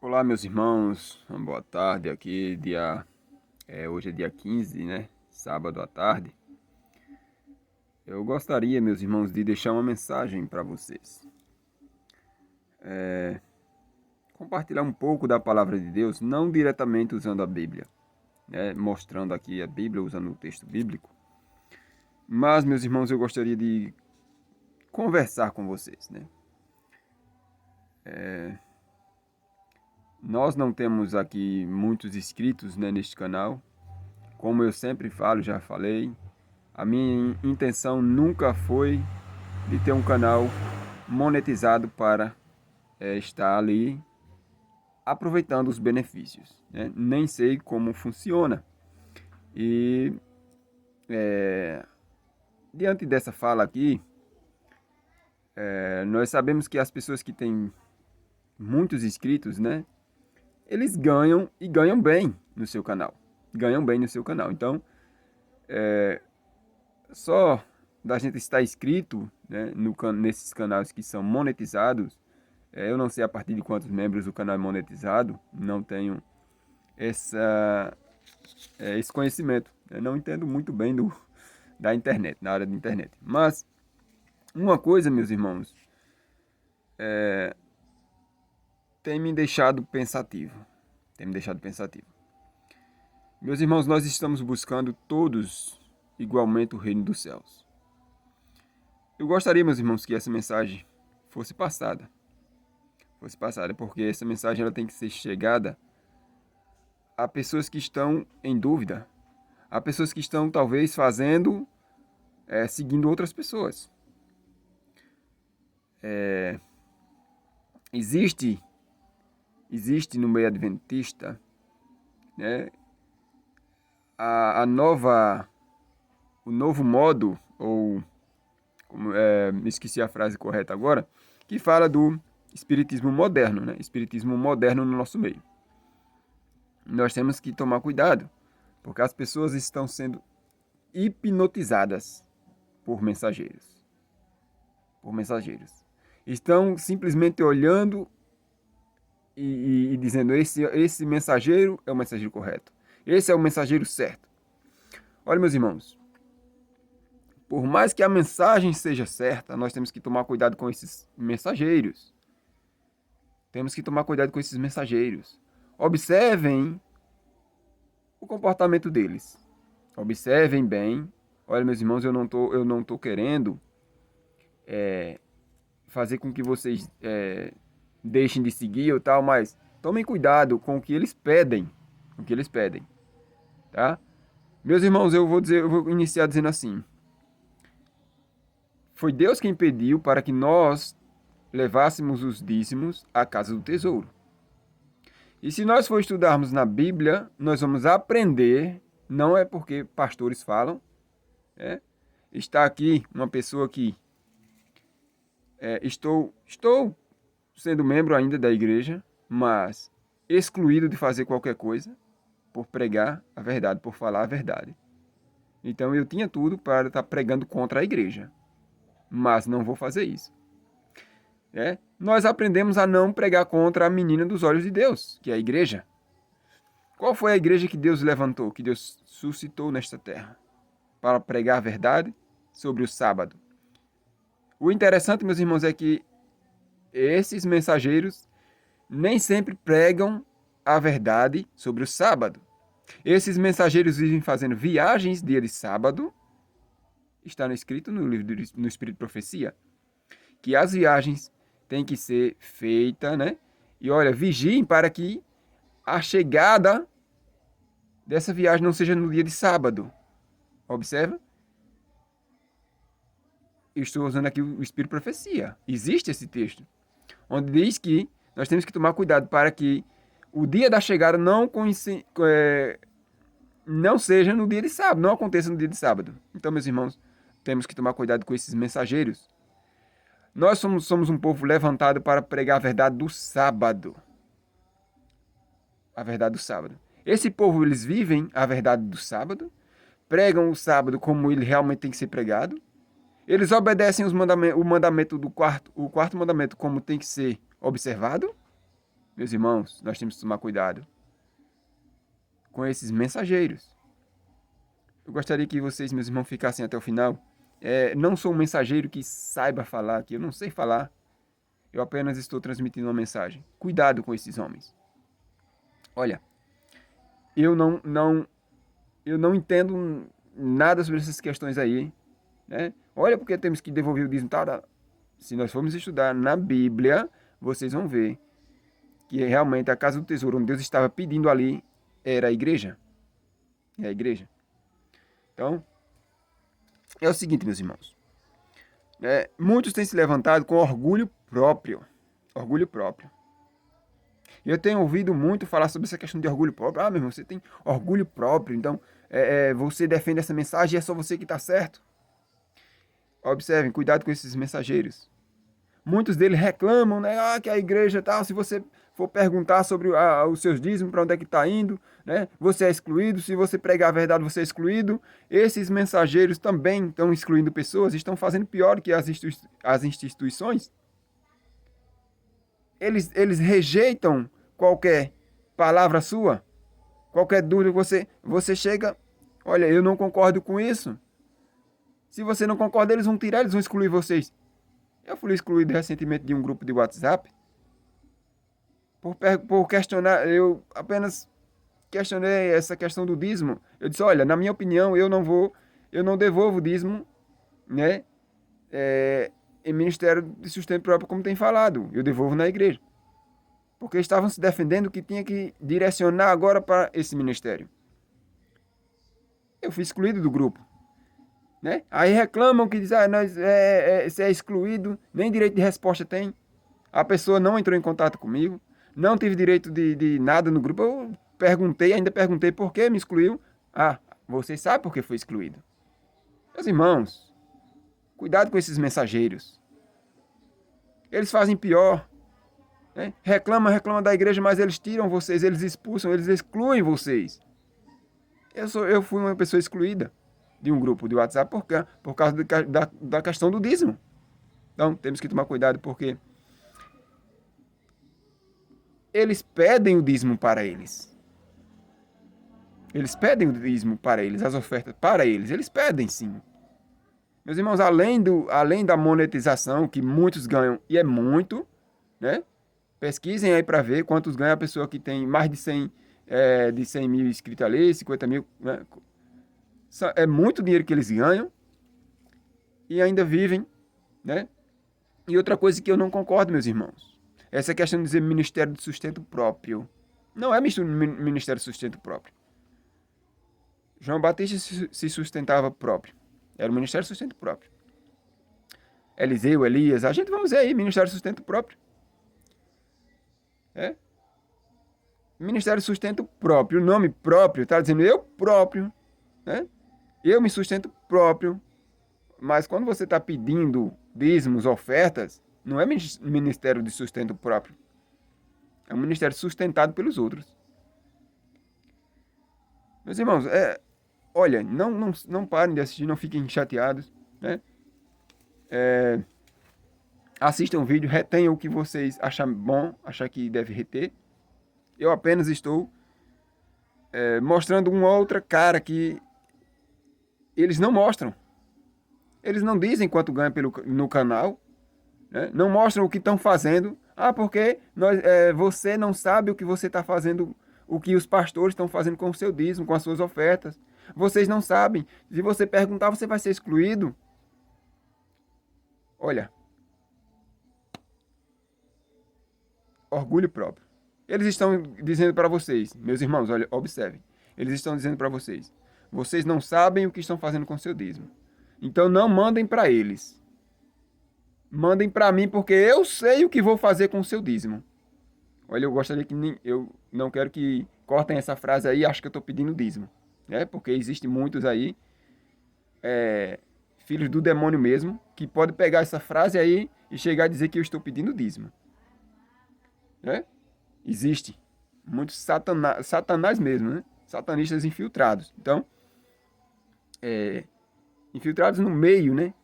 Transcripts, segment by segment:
Olá, meus irmãos, uma boa tarde aqui, hoje é dia 15, né, sábado à tarde. Eu gostaria, meus irmãos, de deixar uma mensagem para vocês. Compartilhar um pouco da palavra de Deus, não diretamente usando a Bíblia, né, mostrando aqui a Bíblia, usando o texto bíblico. Mas, meus irmãos, eu gostaria de conversar com vocês, né. Nós não temos aqui muitos inscritos, né, neste canal. Como eu sempre falo, já falei, a minha intenção nunca foi de ter um canal monetizado para estar ali aproveitando os benefícios, né? Nem sei como funciona. E diante dessa fala aqui, nós sabemos que as pessoas que têm muitos inscritos, né? Eles ganham e ganham bem no seu canal. Ganham bem no seu canal. Então, só da gente estar inscrito, né, nesses canais que são monetizados, eu não sei a partir de quantos membros o canal é monetizado, não tenho esse conhecimento. Eu não entendo muito bem da internet, na área da internet. Mas, uma coisa, meus irmãos, tem me deixado pensativo. Tem me deixado pensativo. Meus irmãos, nós estamos buscando todos igualmente o reino dos céus. Eu gostaria, meus irmãos, que essa mensagem fosse passada. Porque essa mensagem ela tem que ser chegada a pessoas que estão em dúvida, a pessoas que estão talvez seguindo outras pessoas. Existe no meio adventista, né, o novo modo, me esqueci a frase correta agora, que fala do espiritismo moderno, né? Espiritismo moderno no nosso meio. Nós temos que tomar cuidado, porque as pessoas estão sendo hipnotizadas por mensageiros. Estão simplesmente olhando e dizendo, esse mensageiro é o mensageiro correto. Esse é o mensageiro certo. Olha, meus irmãos, por mais que a mensagem seja certa, nós temos que tomar cuidado com esses mensageiros. Observem o comportamento deles. Observem bem. Olha, meus irmãos, eu não tô querendo fazer com que vocês deixem de seguir ou tal, mas tomem cuidado com o que eles pedem. Tá? Meus irmãos, eu vou iniciar dizendo assim. Foi Deus quem pediu para que nós levássemos os dízimos à casa do tesouro. E se nós for estudarmos na Bíblia, nós vamos aprender, não é porque pastores falam, está aqui uma pessoa que estou sendo membro ainda da igreja, mas excluído de fazer qualquer coisa por pregar a verdade, por falar a verdade. Então eu tinha tudo para estar pregando contra a igreja, mas não vou fazer isso. Nós aprendemos a não pregar contra a menina dos olhos de Deus, que é a igreja. Qual foi a igreja que Deus levantou, que Deus suscitou nesta terra? Para pregar a verdade sobre o sábado. O interessante, meus irmãos, é que esses mensageiros nem sempre pregam a verdade sobre o sábado. Esses mensageiros vivem fazendo viagens dia de sábado. Está escrito no livro no Espírito de Profecia que as viagens têm que ser feitas, né? E olha, vigiem para que a chegada dessa viagem não seja no dia de sábado. Observa? Eu estou usando aqui o Espírito de Profecia. Existe esse texto, onde diz que nós temos que tomar cuidado para que o dia da chegada não seja no dia de sábado, não aconteça no dia de sábado. Então, meus irmãos, temos que tomar cuidado com esses mensageiros. Nós somos um povo levantado para pregar a verdade do sábado. A verdade do sábado. Esse povo, eles vivem a verdade do sábado, pregam o sábado como ele realmente tem que ser pregado. Eles obedecem o mandamento do quarto mandamento como tem que ser observado. Meus irmãos, nós temos que tomar cuidado com esses mensageiros. Eu gostaria que vocês, meus irmãos, ficassem até o final. Não sou um mensageiro que saiba falar, que eu não sei falar. Eu apenas estou transmitindo uma mensagem. Cuidado com esses homens. Olha, eu não entendo nada sobre essas questões aí, né? Olha, porque temos que devolver o dízimo, tá? Se nós formos estudar na Bíblia, vocês vão ver que realmente a casa do tesouro onde Deus estava pedindo ali era a igreja. É a igreja. Então, é o seguinte, meus irmãos. Muitos têm se levantado com orgulho próprio. Orgulho próprio. Eu tenho ouvido muito falar sobre essa questão de orgulho próprio. Meu irmão, você tem orgulho próprio, então você defende essa mensagem e é só você que está certo. Observem, cuidado com esses mensageiros. Muitos deles reclamam, né? Que a igreja tal, se você for perguntar sobre os seus dízimos, para onde é que está indo, né? Você é excluído. Se você pregar a verdade, você é excluído. Esses mensageiros também estão excluindo pessoas, estão fazendo pior que as instituições. Eles rejeitam qualquer palavra sua, qualquer dúvida que você chega, olha, eu não concordo com isso. Se você não concorda, eles vão tirar, eles vão excluir vocês. Eu fui excluído recentemente de um grupo de WhatsApp por questionar, eu apenas questionei essa questão do dízimo. Eu disse, olha, na minha opinião, eu não devolvo dízimo, né? Em ministério de sustento próprio, como tem falado. Eu devolvo na igreja. Porque estavam se defendendo que tinha que direcionar agora para esse ministério. Eu fui excluído do grupo. Né? Aí reclamam que dizem, você é excluído, nem direito de resposta tem. A pessoa não entrou em contato comigo, não tive direito de nada no grupo. Eu ainda perguntei por que me excluiu. Vocês sabem por que foi excluído. Meus irmãos, cuidado com esses mensageiros. Eles fazem pior. Né? Reclamam da igreja, mas eles tiram vocês, eles expulsam, eles excluem vocês. Eu fui uma pessoa excluída de um grupo de WhatsApp por causa da questão do dízimo. Então, temos que tomar cuidado porque eles pedem o dízimo para eles. Eles pedem o dízimo para eles, as ofertas para eles. Eles pedem, sim. Meus irmãos, além da monetização, que muitos ganham, e é muito, né? Pesquisem aí para ver quantos ganha a pessoa que tem mais de 100 mil inscritos ali, 50 mil, né? É muito dinheiro que eles ganham e ainda vivem, né? E outra coisa que eu não concordo, meus irmãos, essa questão de dizer Ministério de Sustento Próprio. Não é Ministério de Sustento Próprio. João Batista se sustentava próprio. Era o Ministério de Sustento Próprio. Eliseu, Elias, a gente vamos ver aí, Ministério de Sustento Próprio. Ministério de Sustento Próprio, o nome próprio está dizendo eu próprio, né? Eu me sustento próprio, mas quando você está pedindo dízimos, ofertas, não é ministério de sustento próprio. É um ministério sustentado pelos outros. Meus irmãos, olha, não parem de assistir, não fiquem chateados, né? Assistam o vídeo, retenham o que vocês acham bom, acham que deve reter. Eu apenas estou mostrando uma outra cara que eles não mostram. Eles não dizem quanto ganham no canal, né? Não mostram o que estão fazendo. Porque você não sabe o que você está fazendo, o que os pastores estão fazendo com o seu dízimo, com as suas ofertas. Vocês não sabem. Se você perguntar, você vai ser excluído. Olha. Orgulho próprio. Eles estão dizendo para vocês, meus irmãos, olha, observem. Eles estão dizendo para vocês, vocês não sabem o que estão fazendo com o seu dízimo. Então não mandem para eles. Mandem para mim, porque eu sei o que vou fazer com o seu dízimo. Olha, eu gostaria que eu não quero que cortem essa frase aí, acho que eu estou pedindo dízimo. Né? Porque existem muitos aí, filhos do demônio mesmo, que podem pegar essa frase aí e chegar a dizer que eu estou pedindo dízimo. Né? Existe muitos satanás mesmo, né? Satanistas infiltrados. Então, infiltrados no meio, né?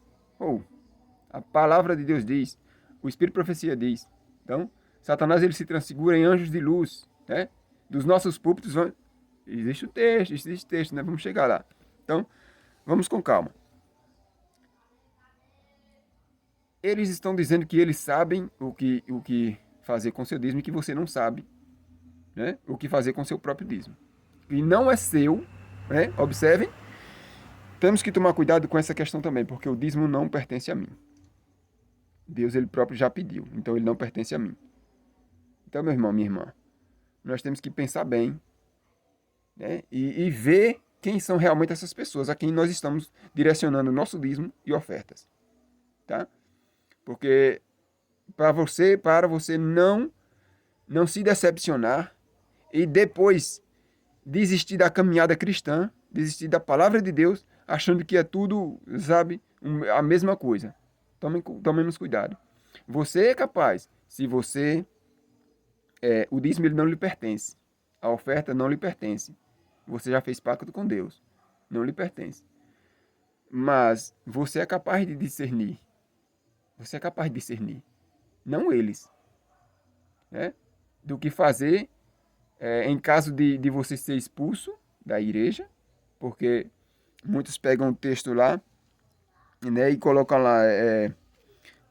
A palavra de Deus diz, o Espírito de Profecia diz. Então, Satanás ele se transfigura em anjos de luz, né? Dos nossos púlpitos, existe o texto, né? Vamos chegar lá. Então, vamos com calma. Eles estão dizendo que eles sabem o que fazer com seu dízimo e que você não sabe, né? O que fazer com seu próprio dízimo. E não é seu, né? Observem. Temos que tomar cuidado com essa questão também, porque o dízimo não pertence a mim. Deus ele próprio já pediu, então ele não pertence a mim. Então, meu irmão, minha irmã, nós temos que pensar bem, né? E ver quem são realmente essas pessoas a quem nós estamos direcionando nosso dízimo e ofertas, tá? Porque para você não se decepcionar e depois desistir da caminhada cristã, desistir da palavra de Deus, achando que é tudo, sabe, a mesma coisa. Tomemos cuidado. Você é capaz, se você o dízimo ele não lhe pertence, a oferta não lhe pertence. Você já fez pacto com Deus, não lhe pertence. Mas você é capaz de discernir. Você é capaz de discernir, não eles, né? Do que fazer em caso de você ser expulso da igreja, porque muitos pegam o texto lá, né, e colocam lá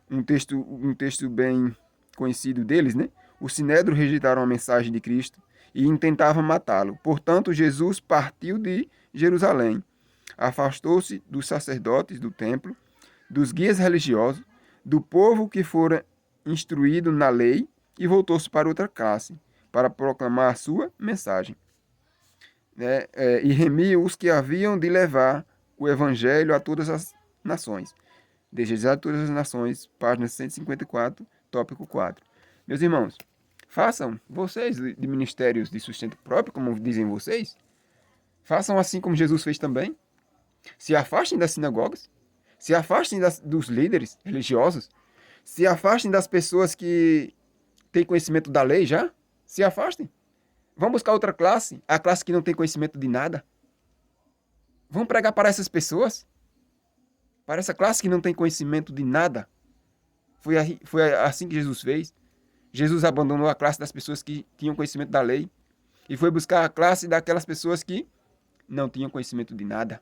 um texto bem conhecido deles, né? Os sinédrios rejeitaram a mensagem de Cristo e intentavam matá-lo. Portanto, Jesus partiu de Jerusalém, afastou-se dos sacerdotes do templo, dos guias religiosos, do povo que fora instruído na lei e voltou-se para outra classe, para proclamar a sua mensagem, né? E remir os que haviam de levar o evangelho a todas as nações. Desejado a todas as nações, página 154, tópico 4. Meus irmãos, façam vocês de ministérios de sustento próprio, como dizem vocês, façam assim como Jesus fez também. Se afastem das sinagogas, se afastem dos líderes religiosos, se afastem das pessoas que têm conhecimento da lei já, se afastem. Vão buscar outra classe, a classe que não tem conhecimento de nada. Vão pregar para essas pessoas, para essa classe que não tem conhecimento de nada. Foi assim que Jesus fez. Jesus abandonou a classe das pessoas que tinham conhecimento da lei e foi buscar a classe daquelas pessoas que não tinham conhecimento de nada.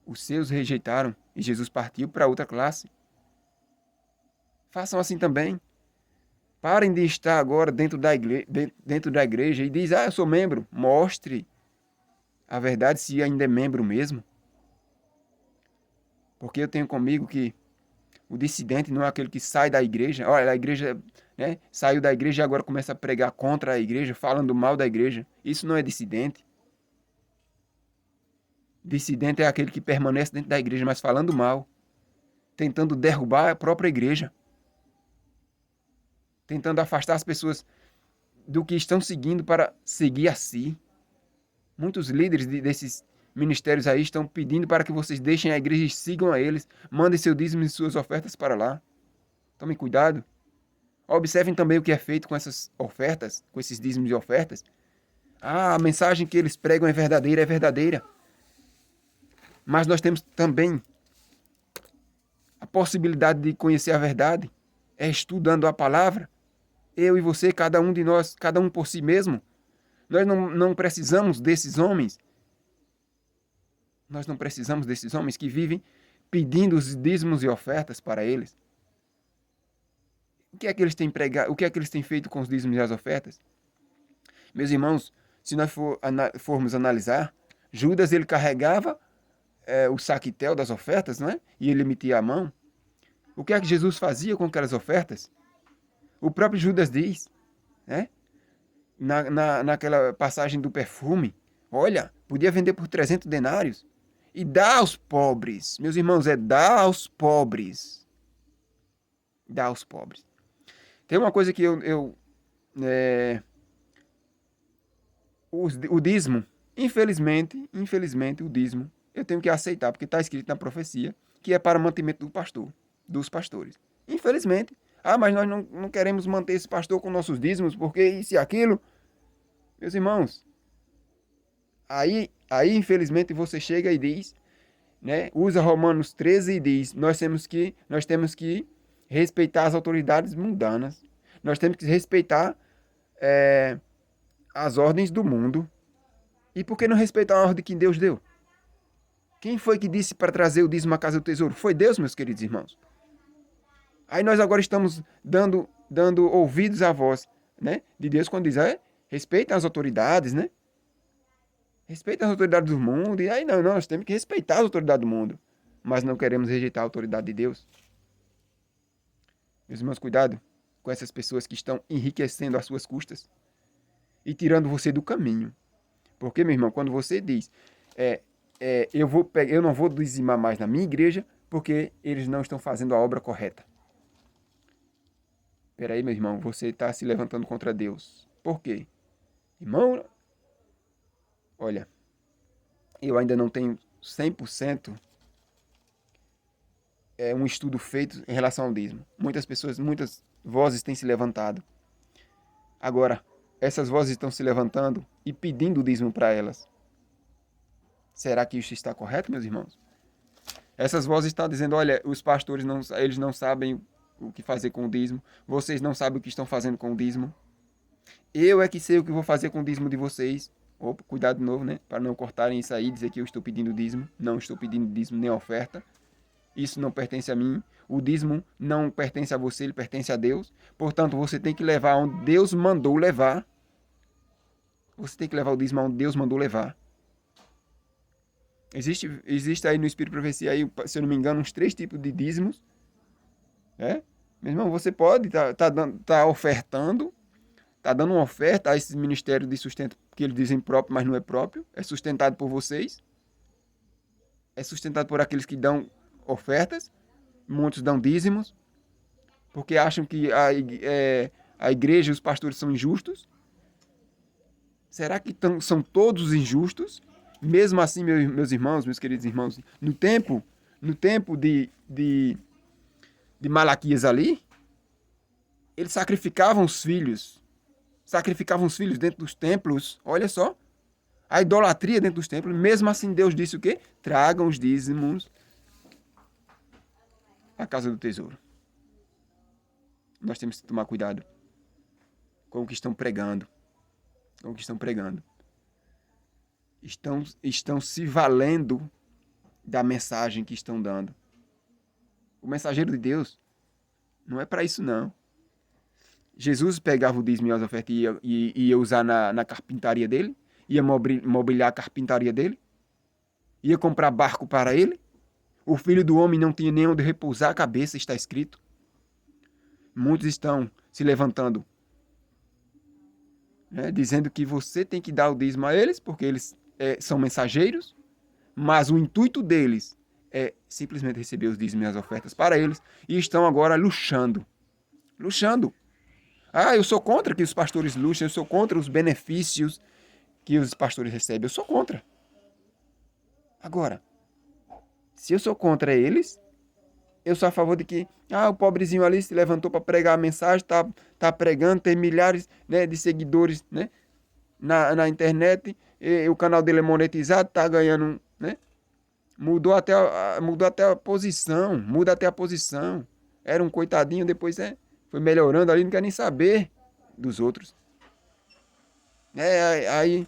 Os seus rejeitaram e Jesus partiu para outra classe. Façam assim também. Parem de estar agora dentro da igreja e diz, eu sou membro. Mostre a verdade se ainda é membro mesmo. Porque eu tenho comigo que o dissidente não é aquele que sai da igreja. Olha, a igreja, né, saiu da igreja e agora começa a pregar contra a igreja, falando mal da igreja. Isso não é dissidente. Dissidente é aquele que permanece dentro da igreja, mas falando mal, tentando derrubar a própria igreja, tentando afastar as pessoas do que estão seguindo para seguir a si. Muitos líderes desses ministérios aí estão pedindo para que vocês deixem a igreja e sigam a eles, mandem seu dízimo e suas ofertas para lá. Tomem cuidado. Observem também o que é feito com essas ofertas, com esses dízimos e ofertas. A mensagem que eles pregam é verdadeira, é verdadeira. Mas nós temos também a possibilidade de conhecer a verdade, é estudando a palavra. Eu e você, cada um de nós, cada um por si mesmo. Nós não precisamos desses homens. Nós não precisamos desses homens que vivem pedindo os dízimos e ofertas para eles. O que é que eles têm pregado? O que é que eles têm feito com os dízimos e as ofertas? Meus irmãos, se nós formos analisar, Judas ele carregava o saquitel das ofertas, não é? E ele metia a mão. O que é que Jesus fazia com aquelas ofertas? O próprio Judas diz, né? Naquela passagem do perfume, olha, podia vender por 300 denários e dar aos pobres. Meus irmãos, é dar aos pobres. Dar aos pobres. Tem uma coisa que o dízimo, infelizmente, o dízimo, eu tenho que aceitar, porque está escrito na profecia, que é para mantimento do pastor, dos pastores. Infelizmente. Mas nós não queremos manter esse pastor com nossos dízimos, porque isso e aquilo. Meus irmãos, aí infelizmente você chega e diz, né, usa Romanos 13 e diz, nós temos que respeitar as autoridades mundanas. Nós temos que respeitar as ordens do mundo. E por que não respeitar a ordem que Deus deu? Quem foi que disse para trazer o dízimo à casa do tesouro? Foi Deus, meus queridos irmãos. Aí nós agora estamos dando ouvidos à voz, né, de Deus quando diz, respeitem as autoridades, né? Respeitem as autoridades do mundo. E aí não, nós temos que respeitar as autoridades do mundo. Mas não queremos rejeitar a autoridade de Deus. Meus irmãos, cuidado com essas pessoas que estão enriquecendo às suas custas e tirando você do caminho. Porque, meu irmão, quando você diz, eu não vou dizimar mais na minha igreja porque eles não estão fazendo a obra correta. Peraí, meu irmão, você está se levantando contra Deus. Por quê? Irmão, olha, eu ainda não tenho 100% um estudo feito em relação ao dízimo. Muitas vozes têm se levantado. Agora, essas vozes estão se levantando e pedindo o dízimo para elas. Será que isso está correto, meus irmãos? Essas vozes estão dizendo, olha, os pastores eles não sabem o que fazer com o dízimo. Vocês não sabem o que estão fazendo com o dízimo. Eu é que sei o que vou fazer com o dízimo de vocês. Opa, cuidado de novo, né? Para não cortarem isso aí e dizer que eu estou pedindo dízimo. Não estou pedindo dízimo nem oferta. Isso não pertence a mim. O dízimo não pertence a você, ele pertence a Deus. Portanto, você tem que levar onde Deus mandou levar. Você tem que levar o dízimo onde Deus mandou levar. Existe aí no Espírito de Profecia, aí, se eu não me engano, uns 3 tipos de dízimos. Meu irmão, você pode tá ofertando, tá dando uma oferta a esses ministérios de sustento que eles dizem próprio, mas não é próprio. É sustentado por vocês. É sustentado por aqueles que dão ofertas. Muitos dão dízimos, porque acham que a igreja e os pastores são injustos. Será que são todos injustos? Mesmo assim, meus irmãos, meus queridos irmãos, no tempo de Malaquias ali, eles sacrificavam os filhos dentro dos templos. Olha só, a idolatria dentro dos templos. Mesmo assim, Deus disse o quê? Tragam os dízimos à casa do tesouro. Nós temos que tomar cuidado com o que estão pregando. Estão se valendo da mensagem que estão dando. O mensageiro de Deus não é para isso, não. Jesus pegava o dízimo e as ofertas e ia usar na carpintaria dele, ia mobiliar a carpintaria dele, ia comprar barco para ele. O filho do homem não tinha nem onde repousar a cabeça, está escrito. Muitos estão se levantando, né, dizendo que você tem que dar o dízimo a eles, porque eles são mensageiros, mas o intuito deles é simplesmente receber os dízimos e as ofertas para eles, e estão agora luxando. Eu sou contra que os pastores luxem, eu sou contra os benefícios que os pastores recebem, eu sou contra. Agora, se eu sou contra eles, eu sou a favor de que o pobrezinho ali se levantou para pregar a mensagem, tá pregando, tem milhares, né, de seguidores, né, na internet, o canal dele é monetizado, tá ganhando, né? Mudou até a posição, muda até a posição. Era um coitadinho, depois foi melhorando ali, não quer nem saber dos outros. Aí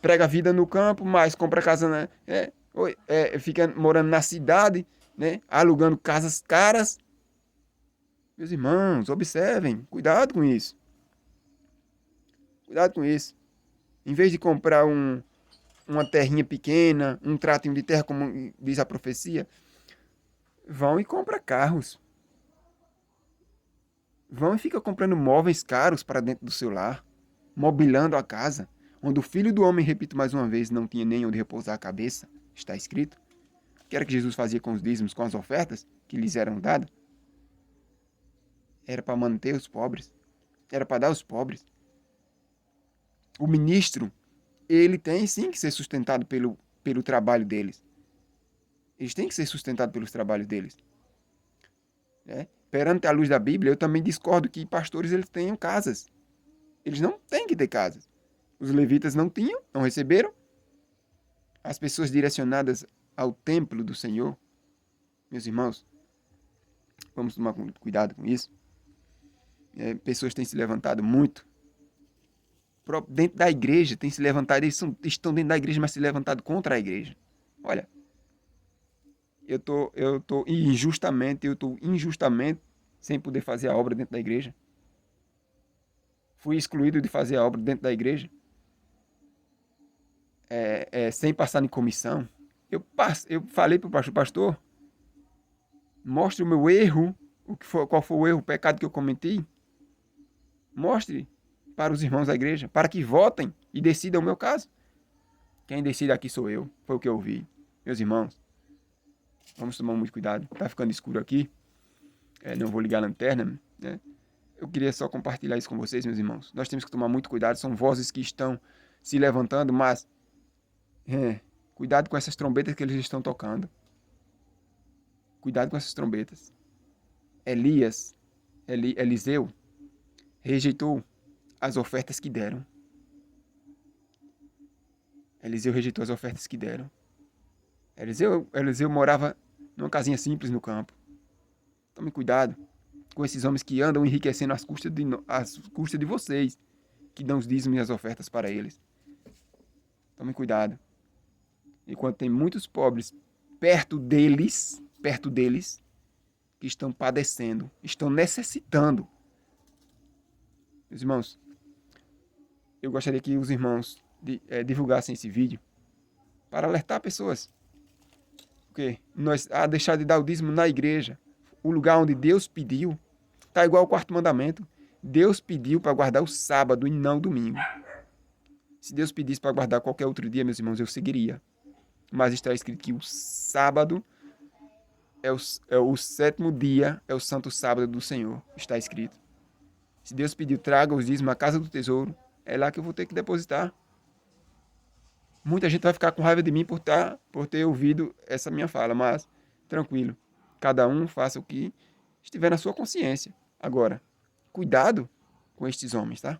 prega a vida no campo, mas compra casa, né? Fica morando na cidade, né? Alugando casas caras. Meus irmãos, observem, cuidado com isso. Cuidado com isso. Em vez de comprar uma terrinha pequena, um tratinho de terra, como diz a profecia, vão e compram carros. Vão e ficam comprando móveis caros para dentro do seu lar, mobilando a casa, onde o filho do homem, repito mais uma vez, não tinha nem onde repousar a cabeça, está escrito. O que era que Jesus fazia com os dízimos, com as ofertas que lhes eram dadas? Era para manter os pobres, era para dar aos pobres. O ministro, ele tem sim que ser sustentado pelo trabalho deles. Eles têm que ser sustentados pelos trabalhos deles. Perante a luz da Bíblia, eu também discordo que pastores eles tenham casas. Eles não têm que ter casas. Os levitas não tinham, não receberam. As pessoas direcionadas ao templo do Senhor, meus irmãos, Vamos tomar cuidado com isso. Pessoas têm se levantado muito. Dentro da igreja têm se levantado, eles estão dentro da igreja, mas se levantado contra a igreja. Olha, eu tô injustamente sem poder fazer a obra dentro da igreja. Fui excluído de fazer a obra dentro da igreja. Sem passar em comissão. Eu falei para o pastor, mostre o meu erro, qual foi o erro, o pecado que eu cometi. Mostre para os irmãos da igreja, para que votem e decidam o meu caso. Quem decide aqui sou eu, foi o que eu ouvi. Meus irmãos, vamos tomar muito cuidado. Tá ficando escuro aqui. Não vou ligar a lanterna, né? Eu queria só compartilhar isso com vocês, meus irmãos. Nós temos que tomar muito cuidado. São vozes que estão se levantando, mas cuidado com essas trombetas que eles estão tocando. Cuidado com essas trombetas. Eliseu rejeitou as ofertas que deram. Eliseu rejeitou as ofertas que deram. Eliseu morava numa casinha simples no campo. Tome cuidado com esses homens que andam enriquecendo às custas de vocês, que dão os dízimos e as ofertas para eles. Tome cuidado. Enquanto tem muitos pobres perto deles, que estão padecendo, estão necessitando. Meus irmãos, eu gostaria que os irmãos divulgassem esse vídeo para alertar pessoas. Porque deixar de dar o dízimo na igreja, o lugar onde Deus pediu, tá igual ao quarto mandamento. Deus pediu para guardar o sábado e não o domingo. Se Deus pedisse para guardar qualquer outro dia, meus irmãos, eu seguiria. Mas está escrito que o sábado é o sétimo dia, é o santo sábado do Senhor. Está escrito. Se Deus pediu, traga os dízimos à casa do tesouro, é lá que eu vou ter que depositar. Muita gente vai ficar com raiva de mim por ter ouvido essa minha fala, mas tranquilo. Cada um faça o que estiver na sua consciência. Agora, cuidado com estes homens, tá?